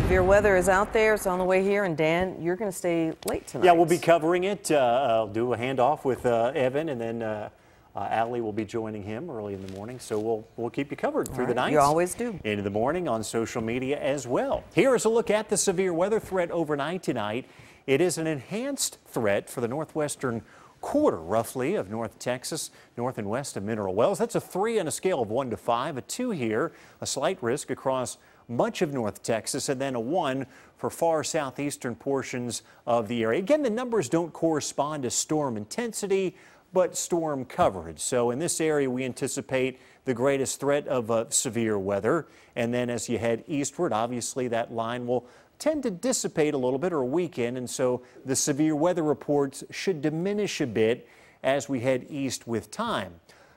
Severe weather is out there. It's on the way here. And Dan, you're going to stay late tonight. Yeah, we'll be covering it. I'll do a handoff with Evan, and then Allie will be joining him early in the morning. So we'll keep you covered through the night. You always do. Into the morning on social media as well. Here is a look at the severe weather threat overnight tonight. It is an enhanced threat for the northwestern quarter, roughly, of North Texas, north and west of Mineral Wells. That's a 3 on a scale of 1 to 5, a 2 here, a slight risk across much of North Texas, and then a 1 for far southeastern portions of the area. Again, the numbers don't correspond to storm intensity, but storm coverage. So in this area, we anticipate the greatest threat of severe weather. And then as you head eastward, obviously that line will tend to dissipate a little bit or weaken, and so the severe weather reports should diminish a bit as we head east with time.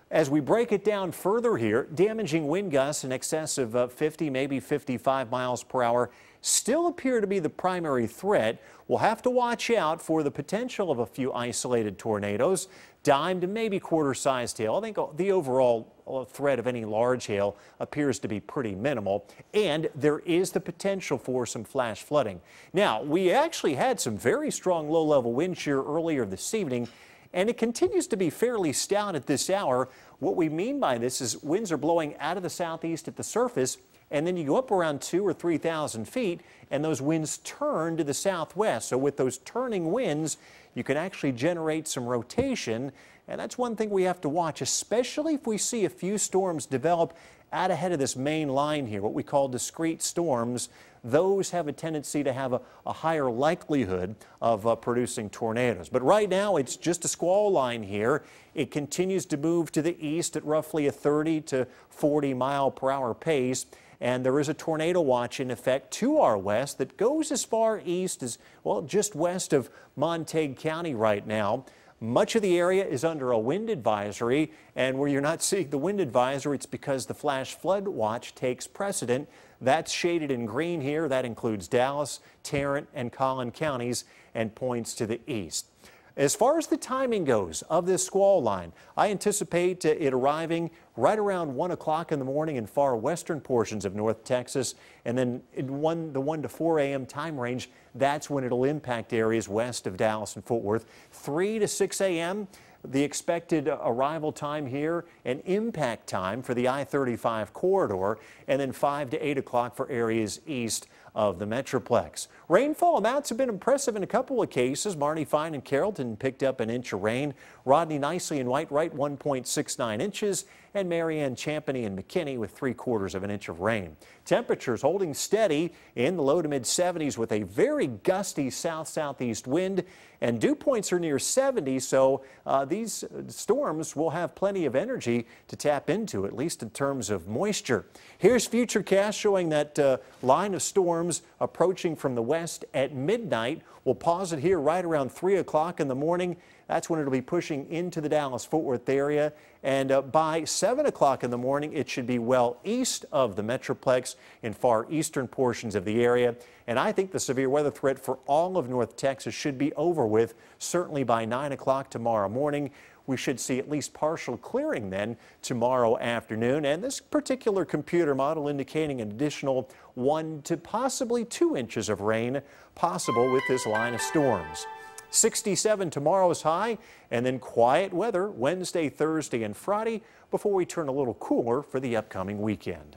As we break it down further here, damaging wind gusts in excess of 50, maybe 55 miles per hour still appear to be the primary threat. We'll have to watch out for the potential of a few isolated tornadoes, dime to maybe quarter-sized hail. I think the overall threat of any large hail appears to be pretty minimal, and there is the potential for some flash flooding. Now, we actually had some very strong low-level wind shear earlier this evening, and it continues to be fairly stout at this hour. What we mean by this is winds are blowing out of the southeast at the surface, and then you go up around 2,000 or 3,000 feet, and those winds turn to the southwest. So with those turning winds, you can actually generate some rotation, and that's one thing we have to watch, especially if we see a few storms develop out ahead of this main line here, what we call discrete storms. Those have a tendency to have a higher likelihood of producing tornadoes. But right now, it's just a squall line here. It continues to move to the east at roughly a 30 to 40 mile per hour pace. And there is a tornado watch in effect to our west that goes as far east as, well, just west of Montague County right now. Much of the area is under a wind advisory, and where you're not seeing the wind advisory, it's because the flash flood watch takes precedent. That's shaded in green here. That includes Dallas, Tarrant, and Collin counties, and points to the east. As far as the timing goes of this squall line, I anticipate it arriving right around 1 o'clock in the morning in far western portions of North Texas, and then in the 1 to 4 a.m. time range, that's when it'll impact areas west of Dallas and Fort Worth. 3 to 6 a.m. the expected arrival time here and impact time for the I-35 corridor, and then 5 to 8 o'clock for areas east of the Metroplex. Rainfall amounts have been impressive in a couple of cases. Marty Fine and Carrollton picked up 1 inch of rain. Rodney Nicely and Whitewright 1.69 inches, and Marianne Champney and McKinney with 3/4 of an inch of rain. Temperatures holding steady in the low to mid 70s with a very gusty south-southeast wind, and dew points are near 70, so these storms will have plenty of energy to tap into, at least in terms of moisture. Here's FUTURECAST showing that line of storms approaching from the west at midnight. We'll pause it here right around 3 o'clock in the morning. That's when it'll be pushing into the Dallas-Fort Worth area. And by 7 o'clock in the morning, it should be well east of the Metroplex in far eastern portions of the area. And I think the severe weather threat for all of North Texas should be over with, certainly by 9 o'clock tomorrow morning. We should see at least partial clearing then tomorrow afternoon. And this particular computer model indicating an additional 1 to possibly 2 inches of rain possible with this line of storms. 67 tomorrow's high, and then quiet weather Wednesday, Thursday, and Friday before we turn a little cooler for the upcoming weekend.